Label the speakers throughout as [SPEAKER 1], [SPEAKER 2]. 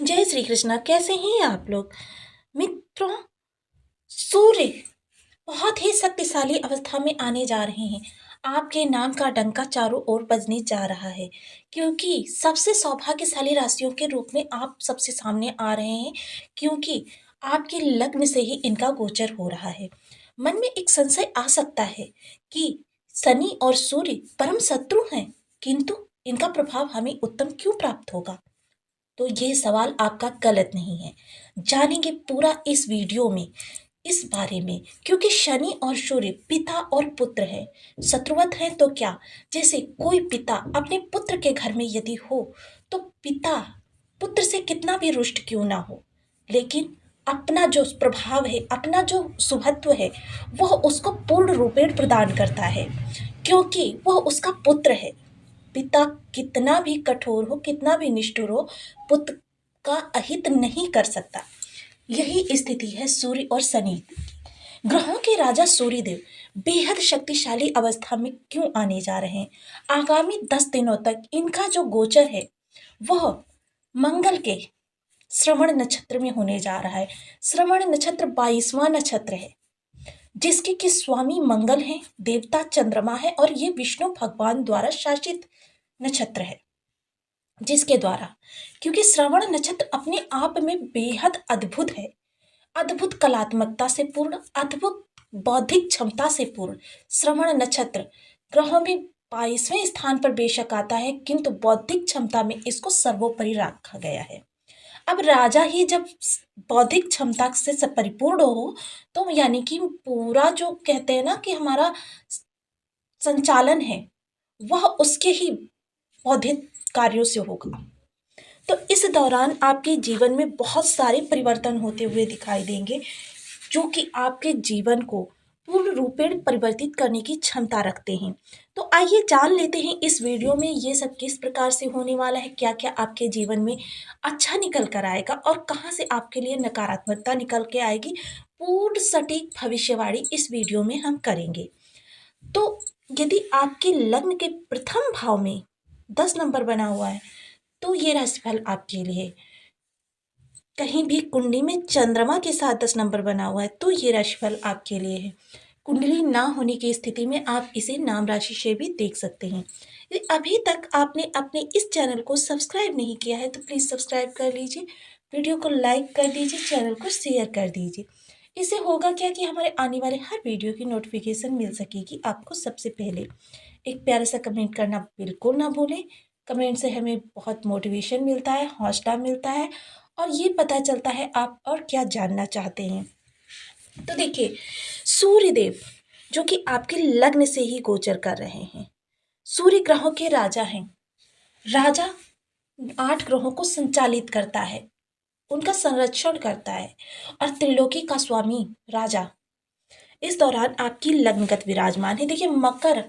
[SPEAKER 1] जय श्री कृष्णा। कैसे हैं आप लोग मित्रों? सूर्य बहुत ही शक्तिशाली अवस्था में आने जा रहे हैं। आपके नाम का डंका चारों ओर बजने जा रहा है, क्योंकि सबसे सौभाग्यशाली राशियों के रूप में आप सबसे सामने आ रहे हैं, क्योंकि आपके लग्न से ही इनका गोचर हो रहा है। मन में एक संशय आ सकता है कि शनि और सूर्य परम शत्रु हैं, किंतु इनका प्रभाव हमें उत्तम क्यों प्राप्त होगा? तो ये सवाल आपका गलत नहीं है। जानेंगे पूरा इस वीडियो में इस बारे में, क्योंकि शनि और सूर्य पिता और पुत्र है। शत्रुवत है तो क्या? जैसे कोई पिता अपने पुत्र के घर में यदि हो, तो पिता पुत्र से कितना भी रुष्ट क्यों ना हो, लेकिन अपना जो प्रभाव है, अपना जो सुहत्व है, वह उसको पूर्ण रूपेण प्रदान करता है, क्योंकि वह उसका पुत्र है। पिता कितना भी कठोर हो, कितना भी निष्ठुर हो, पुत्र का अहित नहीं कर सकता। यही स्थिति है सूर्य और शनि। ग्रहों के राजा सूर्यदेव बेहद शक्तिशाली अवस्था में क्यों आने जा रहे हैं? आगामी 10 दिनों तक इनका जो गोचर है वह मंगल के श्रवण नक्षत्र में होने जा रहा है। श्रवण नक्षत्र 22वां नक्षत्र है, जिसके कि स्वामी मंगल हैं, देवता चंद्रमा है, और ये विष्णु भगवान द्वारा शासित नक्षत्र है। जिसके द्वारा, क्योंकि श्रवण नक्षत्र अपने आप में बेहद अद्भुत है, अद्भुत कलात्मकता से पूर्ण, अद्भुत बौद्धिक क्षमता से पूर्ण श्रवण नक्षत्र ग्रहों में 22वें स्थान पर बेशक आता है, किंतु बौद्धिक क्षमता में इसको सर्वोपरि रखा गया है। अब राजा ही जब बौद्धिक क्षमता से परिपूर्ण हो, तो यानी कि पूरा जो कहते हैं ना कि हमारा संचालन है, वह उसके ही बौद्धिक कार्यों से होगा। तो इस दौरान आपके जीवन में बहुत सारे परिवर्तन होते हुए दिखाई देंगे, जो कि आपके जीवन को पूर्ण रूपेण परिवर्तित करने की क्षमता रखते हैं। तो आइए जान लेते हैं इस वीडियो में ये सब किस प्रकार से होने वाला है, क्या क्या आपके जीवन में अच्छा निकल कर आएगा और कहाँ से आपके लिए नकारात्मकता निकल के आएगी। पूर्ण सटीक भविष्यवाणी इस वीडियो में हम करेंगे। तो यदि आपके लग्न के प्रथम भाव में 10 नंबर बना हुआ है, तो ये राशिफल आपके लिए। कहीं भी कुंडली में चंद्रमा के साथ 10 नंबर बना हुआ है, तो ये राशिफल आपके लिए है। कुंडली ना होने की स्थिति में आप इसे नाम राशि से भी देख सकते हैं। यदि अभी तक आपने अपने इस चैनल को सब्सक्राइब नहीं किया है, तो प्लीज़ सब्सक्राइब कर लीजिए, वीडियो को लाइक कर दीजिए, चैनल को शेयर कर दीजिए। इससे होगा क्या कि हमारे आने वाले हर वीडियो की नोटिफिकेशन मिल सकेगी आपको सबसे पहले। एक प्यारा सा कमेंट करना बिल्कुल ना भूलें। कमेंट से हमें बहुत मोटिवेशन मिलता है, हौसला मिलता है, और ये पता चलता है आप और क्या जानना चाहते हैं। तो देखिए, सूर्यदेव जो कि आपके लग्न से ही गोचर कर रहे हैं। सूर्य ग्रहों के राजा हैं। राजा 8 ग्रहों को संचालित करता है, उनका संरक्षण करता है, और त्रिलोकी का स्वामी राजा इस दौरान आपकी लग्नगत विराजमान है। देखिए, मकर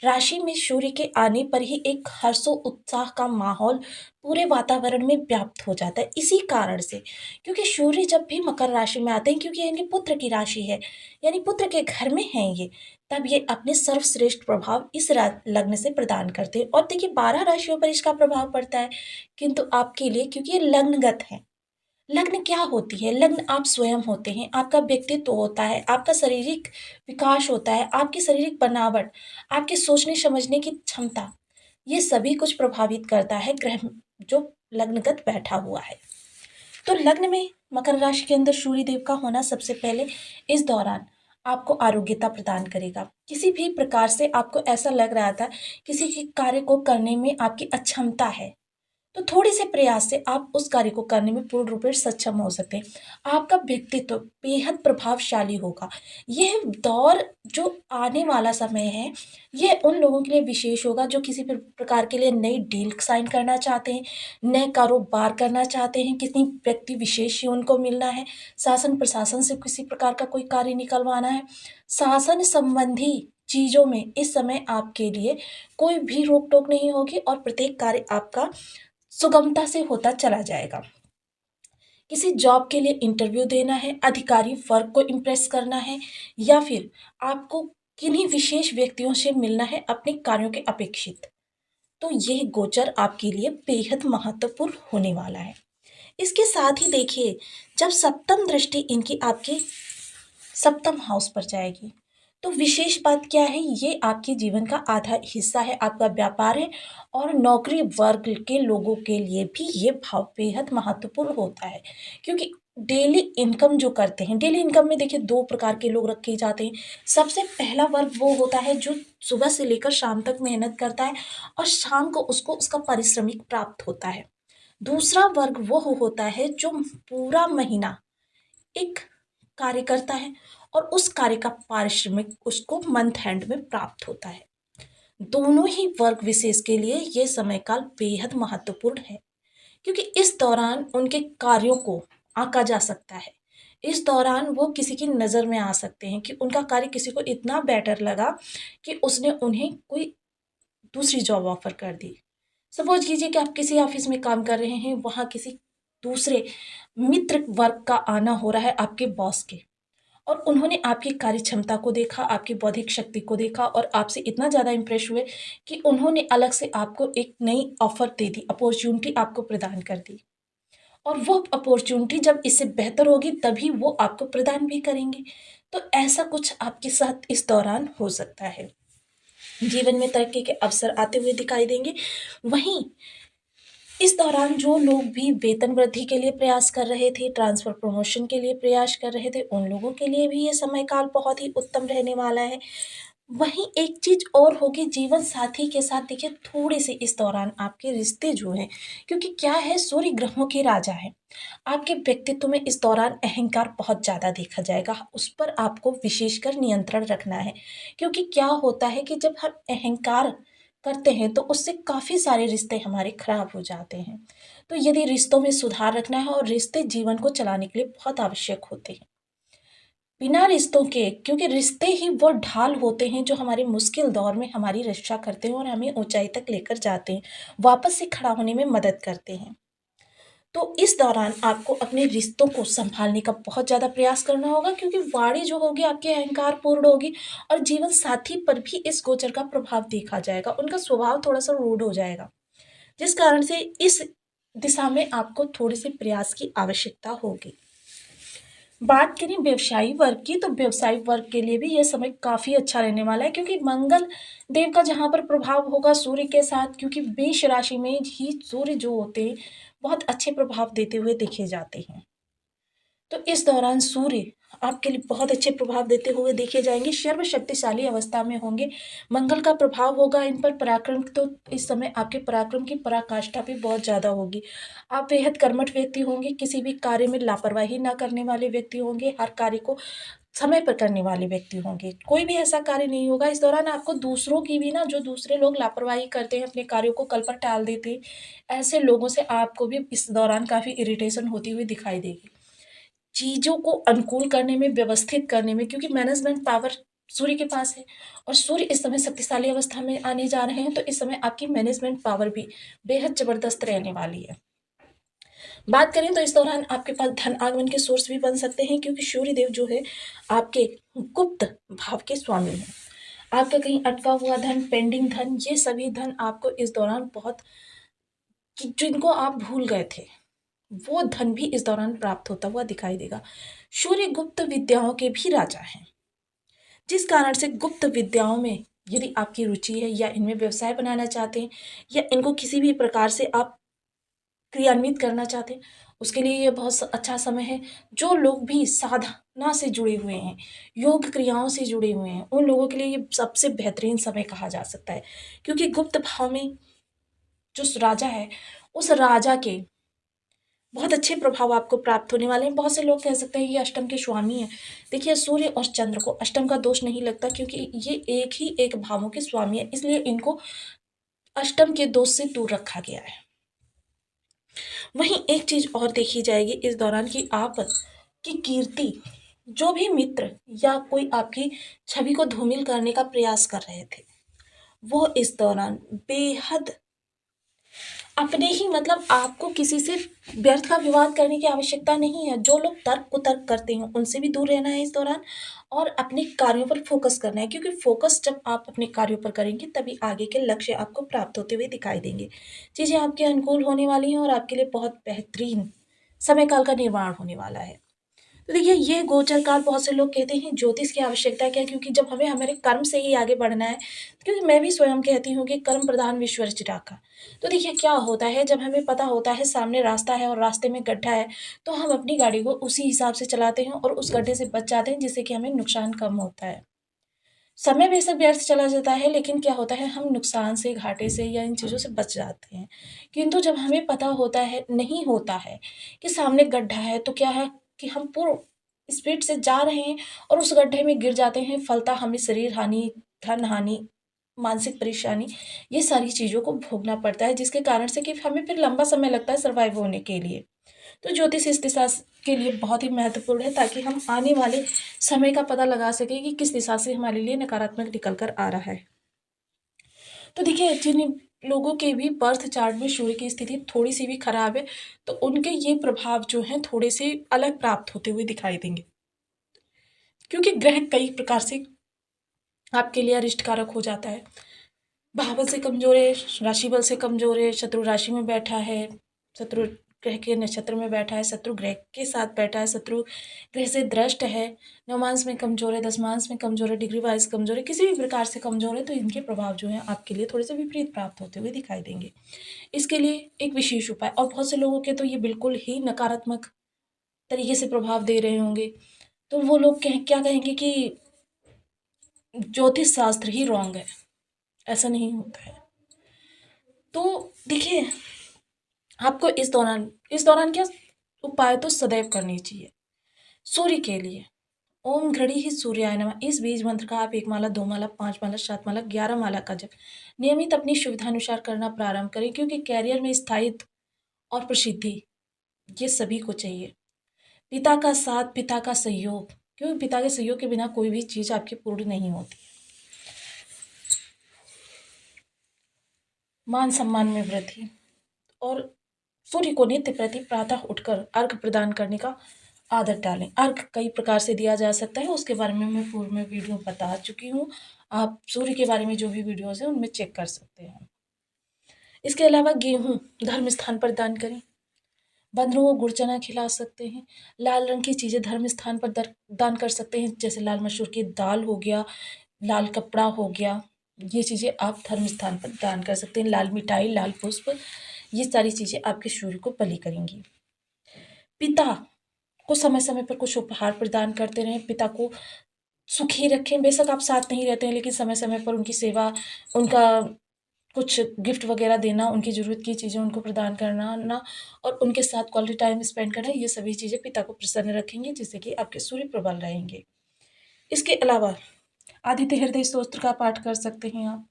[SPEAKER 1] राशि में सूर्य के आने पर ही एक हर्षो उत्साह का माहौल पूरे वातावरण में व्याप्त हो जाता है। इसी कारण से, क्योंकि सूर्य जब भी मकर राशि में आते हैं, क्योंकि इनके पुत्र की राशि है, यानी पुत्र के घर में हैं ये, तब ये अपने सर्वश्रेष्ठ प्रभाव इस लग्न से प्रदान करते हैं। और देखिए, 12 राशियों पर इसका प्रभाव पड़ता है, किंतु आपके लिए, क्योंकि ये लग्नगत है। लग्न क्या होती है? लग्न आप स्वयं होते हैं, आपका व्यक्तित्व होता है, आपका शारीरिक विकास होता है, आपकी शारीरिक बनावट, आपके सोचने समझने की क्षमता, ये सभी कुछ प्रभावित करता है ग्रह जो लग्नगत बैठा हुआ है। तो लग्न में मकर राशि के अंदर सूर्य देव का होना सबसे पहले इस दौरान आपको आरोग्यता प्रदान करेगा। किसी भी प्रकार से आपको ऐसा लग रहा था किसी के कार्य को करने में आपकी अक्षमता है, तो थोड़े से प्रयास से आप उस कार्य को करने में पूर्ण रूप से सक्षम हो सकते हैं। आपका व्यक्तित्व बेहद प्रभावशाली होगा। यह दौर जो आने वाला समय है, ये उन लोगों के लिए विशेष होगा जो किसी भी प्रकार के लिए नई डील साइन करना चाहते हैं, नए कारोबार करना चाहते हैं, किसी व्यक्ति विशेष से उनको मिलना है, शासन प्रशासन से किसी प्रकार का कोई कार्य निकलवाना है। शासन संबंधी चीज़ों में इस समय आपके लिए कोई भी रोक टोक नहीं होगी, और प्रत्येक कार्य आपका सुगमता से होता चला जाएगा। किसी जॉब के लिए इंटरव्यू देना है, अधिकारी वर्ग को इम्प्रेस करना है, या फिर आपको किन्हीं विशेष व्यक्तियों से मिलना है अपने कार्यों के अपेक्षित, तो यह गोचर आपके लिए बेहद महत्वपूर्ण होने वाला है। इसके साथ ही देखिए, जब सप्तम दृष्टि इनकी आपके सप्तम हाउस पर जाएगी, तो विशेष बात क्या है, ये आपके जीवन का आधा हिस्सा है, आपका व्यापार है। और नौकरी वर्ग के लोगों के लिए भी ये भाव बेहद महत्वपूर्ण होता है, क्योंकि डेली इनकम जो करते हैं, डेली इनकम में देखिए दो प्रकार के लोग रखे जाते हैं। सबसे पहला वर्ग वो होता है जो सुबह से लेकर शाम तक मेहनत करता है और शाम को उसको उसका पारिश्रमिक प्राप्त होता है। दूसरा वर्ग वो होता है जो पूरा महीना एक कार्य करता है और उस कार्य का पारिश्रमिक उसको मंथ एंड में प्राप्त होता है। दोनों ही वर्ग विशेष के लिए ये समय काल बेहद महत्वपूर्ण है, क्योंकि इस दौरान उनके कार्यों को आंका जा सकता है। इस दौरान वो किसी की नज़र में आ सकते हैं कि उनका कार्य किसी को इतना बेटर लगा कि उसने उन्हें कोई दूसरी जॉब ऑफर कर दी। सपोज कीजिए कि आप किसी ऑफिस में काम कर रहे हैं, वहाँ किसी दूसरे मित्र वर्ग का आना हो रहा है आपके बॉस के, और उन्होंने आपकी कार्य क्षमता को देखा, आपकी बौद्धिक शक्ति को देखा और आपसे इतना ज़्यादा इम्प्रेस हुए कि उन्होंने अलग से आपको एक नई ऑफर दे दी, अपॉर्चुनिटी आपको प्रदान कर दी। और वो अपॉर्चुनिटी जब इससे बेहतर होगी तभी वो आपको प्रदान भी करेंगे। तो ऐसा कुछ आपके साथ इस दौरान हो सकता है। जीवन में तरक्की के अवसर आते हुए दिखाई देंगे। वहीं इस दौरान जो लोग भी वेतन वृद्धि के लिए प्रयास कर रहे थे, ट्रांसफ़र प्रमोशन के लिए प्रयास कर रहे थे, उन लोगों के लिए भी ये समय काल बहुत ही उत्तम रहने वाला है। वहीं एक चीज़ और होगी, जीवन साथी के साथ देखिए थोड़े-से इस दौरान आपके रिश्ते जो हैं, क्योंकि क्या है, सूर्य ग्रहों के राजा हैं। आपके व्यक्तित्व में इस दौरान अहंकार बहुत ज़्यादा देखा जाएगा, उस पर आपको विशेषकर नियंत्रण रखना है। क्योंकि क्या होता है कि जब हम अहंकार करते हैं तो उससे काफ़ी सारे रिश्ते हमारे खराब हो जाते हैं। तो यदि रिश्तों में सुधार रखना है, और रिश्ते जीवन को चलाने के लिए बहुत आवश्यक होते हैं। बिना रिश्तों के, क्योंकि रिश्ते ही वो ढाल होते हैं जो हमारे मुश्किल दौर में हमारी रक्षा करते हैं और हमें ऊँचाई तक लेकर जाते हैं, वापस से खड़ा होने में मदद करते हैं। तो इस दौरान आपको अपने रिश्तों को सँभालने का बहुत ज़्यादा प्रयास करना होगा, क्योंकि वाणी जो होगी आपकी अहंकारपूर्ण होगी और जीवन साथी पर भी इस गोचर का प्रभाव देखा जाएगा। उनका स्वभाव थोड़ा-सा रूड हो जाएगा, जिस कारण से इस दिशा में आपको थोड़े-से प्रयास की आवश्यकता होगी। बात करें व्यवसायी वर्ग की, तो व्यवसायिक वर्ग के लिए भी ये समय काफ़ी अच्छा रहने वाला है, क्योंकि मंगल देव का जहाँ पर प्रभाव होगा सूर्य के साथ, क्योंकि मेष राशि में ही सूर्य जो होते हैं बहुत अच्छे प्रभाव देते हुए देखे जाते हैं। तो इस दौरान सूर्य आपके लिए बहुत अच्छे प्रभाव देते हुए देखे जाएँगे, सर्वशक्तिशाली अवस्था में होंगे। मंगल का प्रभाव होगा इन पर, पराक्रम, तो इस समय आपके पराक्रम की पराकाष्ठा भी बहुत ज़्यादा होगी। आप बेहद कर्मठ व्यक्ति होंगे, किसी भी कार्य में लापरवाही ना करने वाले व्यक्ति होंगे, हर कार्य को समय पर करने वाले व्यक्ति होंगे। कोई भी ऐसा कार्य नहीं होगा इस दौरान आपको दूसरों की भी ना, जो दूसरे लोग लापरवाही करते हैं, अपने कार्यों को कल पर टाल देते हैं, ऐसे लोगों से आपको भी इस दौरान काफ़ी इरिटेशन होती हुई दिखाई देगी। चीज़ों को अनुकूल करने में, व्यवस्थित करने में, क्योंकि मैनेजमेंट पावर सूर्य के पास है और सूर्य इस समय शक्तिशाली अवस्था में आने जा रहे हैं, तो इस समय आपकी मैनेजमेंट पावर भी बेहद ज़बरदस्त रहने वाली है। बात करें तो इस दौरान आपके पास धन आगमन के सोर्स भी बन सकते हैं, क्योंकि सूर्य देव जो है आपके गुप्त भाव के स्वामी हैं। आपका कहीं अटका हुआ धन, पेंडिंग धन, ये सभी धन आपको इस दौरान बहुत, कि जिनको आप भूल गए थे, वो धन भी इस दौरान प्राप्त होता हुआ दिखाई देगा। सूर्य गुप्त विद्याओं के भी राजा हैं, जिस कारण से गुप्त विद्याओं में यदि आपकी रुचि है, या इनमें व्यवसाय बनाना चाहते हैं, या इनको किसी भी प्रकार से आप क्रियान्वित करना चाहते हैं, उसके लिए ये बहुत अच्छा समय है। जो लोग भी साधना से जुड़े हुए हैं, योग क्रियाओं से जुड़े हुए हैं, उन लोगों के लिए ये सबसे बेहतरीन समय कहा जा सकता है, क्योंकि गुप्त भाव में जो राजा है, उस राजा के बहुत अच्छे प्रभाव आपको प्राप्त होने वाले हैं। बहुत से लोग कह सकते हैं ये अष्टम के स्वामी हैं। देखिए, सूर्य और चंद्र को अष्टम का दोष नहीं लगता, क्योंकि ये एक ही एक भावों के स्वामी है, इसलिए इनको अष्टम के दोष से दूर रखा गया है। वहीं एक चीज़ और देखी जाएगी इस दौरान, कि आप की कीर्ति, जो भी मित्र या कोई आपकी छवि को धूमिल करने का प्रयास कर रहे थे, वो इस दौरान बेहद अपने ही, मतलब आपको किसी से व्यर्थ का विवाद करने की आवश्यकता नहीं है। जो लोग तर्क कुतर्क करते हैं उनसे भी दूर रहना है इस दौरान, और अपने कार्यों पर फोकस करना है, क्योंकि फोकस जब आप अपने कार्यों पर करेंगे तभी आगे के लक्ष्य आपको प्राप्त होते हुए दिखाई देंगे। चीज़ें आपके अनुकूल होने वाली हैं और आपके लिए बहुत बेहतरीन समय काल का निर्माण होने वाला है। तो देखिए ये गोचर काल बहुत से लोग कहते हैं ज्योतिष की आवश्यकता क्या है, क्योंकि जब हमें हमारे कर्म से ही आगे बढ़ना है, क्योंकि मैं भी स्वयं कहती हूँ कि कर्म प्रधान विश्व चिराका। तो देखिए क्या होता है, जब हमें पता होता है सामने रास्ता है और रास्ते में गड्ढा है, तो हम अपनी गाड़ी को उसी हिसाब से चलाते हैं और उस गड्ढे से बच जाते हैं, जिससे कि हमें नुकसान कम होता है। समय बेशक व्यर्थ चला जाता है, लेकिन क्या होता है हम नुकसान से, घाटे से या इन चीज़ों से बच जाते हैं। किंतु जब हमें पता होता है, नहीं होता है कि सामने गड्ढा है, तो क्या है कि हम पूर्ण स्पीड से जा रहे हैं और उस गड्ढे में गिर जाते हैं, फलता हमें शरीर हानि, धन हानि, मानसिक परेशानी, ये सारी चीज़ों को भोगना पड़ता है, जिसके कारण से कि हमें फिर लंबा समय लगता है सर्वाइव होने के लिए। तो ज्योतिष इस दिशा के लिए बहुत ही महत्वपूर्ण है, ताकि हम आने वाले समय का पता लगा सकें कि किस दिशा से हमारे लिए नकारात्मक निकल कर आ रहा है। तो देखिए जिन लोगों के भी बर्थ चार्ट में सूर्य की स्थिति थोड़ी सी भी खराब है, तो उनके ये प्रभाव जो हैं थोड़े से अलग प्राप्त होते हुए दिखाई देंगे, क्योंकि ग्रह कई प्रकार से आपके लिए अरिष्ट कारक हो जाता है। भाव से कमजोर है, राशि बल से कमजोर है, शत्रु राशि में बैठा है, शत्रु ग्रह के नक्षत्र में बैठा है, शत्रु ग्रह के साथ बैठा है, शत्रु ग्रह से दृष्ट है, नवमांश में कमजोर है, दशमांश में कमजोर है, डिग्री वाइज कमजोर है, किसी भी प्रकार से कमजोर है, तो इनके प्रभाव जो है आपके लिए थोड़े से विपरीत प्राप्त होते हुए दिखाई देंगे। इसके लिए एक विशेष उपाय, और बहुत से लोगों के तो ये बिल्कुल ही नकारात्मक तरीके से प्रभाव दे रहे होंगे, तो वो लोग क्या कहेंगे कि ज्योतिष शास्त्र ही रॉन्ग है, ऐसा नहीं होता है। तो देखिए आपको इस दौरान क्या उपाय तो सदैव करनी चाहिए। सूर्य के लिए ओम घड़ी ही सूर्याय नमः, इस बीज मंत्र का आप 1 माला, 2 माला, 5 माला, 7 माला, 11 माला का जप नियमित अपनी सुविधानुसार करना प्रारंभ करें, क्योंकि कैरियर में स्थायित्व और प्रसिद्धि ये सभी को चाहिए। पिता का साथ, पिता का सहयोग, क्योंकि पिता के सहयोग के बिना कोई भी चीज़ आपकी पूर्ण नहीं होती। मान सम्मान में वृद्धि, और सूर्य को नित्य प्रति प्रातः उठकर अर्घ प्रदान करने का आदत डालें। अर्घ कई प्रकार से दिया जा सकता है, उसके बारे में मैं पूर्व में वीडियो बता चुकी हूँ। आप सूर्य के बारे में जो भी वीडियोज़ हैं उनमें चेक कर सकते हैं। इसके अलावा गेहूँ धर्म स्थान पर दान करें, बंदरों को गुड़ चना खिला सकते हैं, लाल रंग की चीज़ें धर्म स्थान पर दान कर सकते हैं, जैसे लाल मसूर की दाल हो गया, लाल कपड़ा हो गया, ये चीज़ें आप धर्म स्थान पर दान कर सकते हैं। लाल मिठाई, लाल पुष्प, ये सारी चीज़ें आपके सूर्य को बलि करेंगी। पिता को समय समय पर कुछ उपहार प्रदान करते रहें, पिता को सुखी रखें। बेशक आप साथ नहीं रहते हैं, लेकिन समय समय पर उनकी सेवा, उनका कुछ गिफ्ट वगैरह देना, उनकी ज़रूरत की चीज़ें उनको प्रदान करना ना, और उनके साथ क्वालिटी टाइम स्पेंड करना, ये सभी चीज़ें पिता को प्रसन्न रखेंगे, जिससे कि आपके सूर्य प्रबल रहेंगे। इसके अलावा आदित्य हृदय स्तोत्र का पाठ कर सकते हैं आप,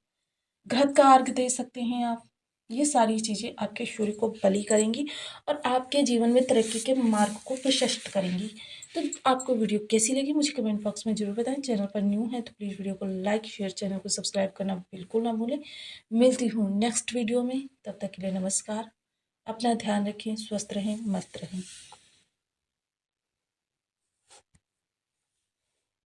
[SPEAKER 1] घृत का अर्घ दे सकते हैं आप। ये सारी चीज़ें आपके सूर्य को बलि करेंगी और आपके जीवन में तरक्की के मार्ग को प्रशस्त करेंगी। तो आपको वीडियो कैसी लगी मुझे कमेंट बॉक्स में ज़रूर बताएं। चैनल पर न्यू है तो प्लीज़ वीडियो को लाइक, शेयर, चैनल को सब्सक्राइब करना बिल्कुल ना भूलें। मिलती हूँ नेक्स्ट वीडियो में, तब तक के लिए नमस्कार। अपना ध्यान रखें, स्वस्थ रहें, मस्त रहें।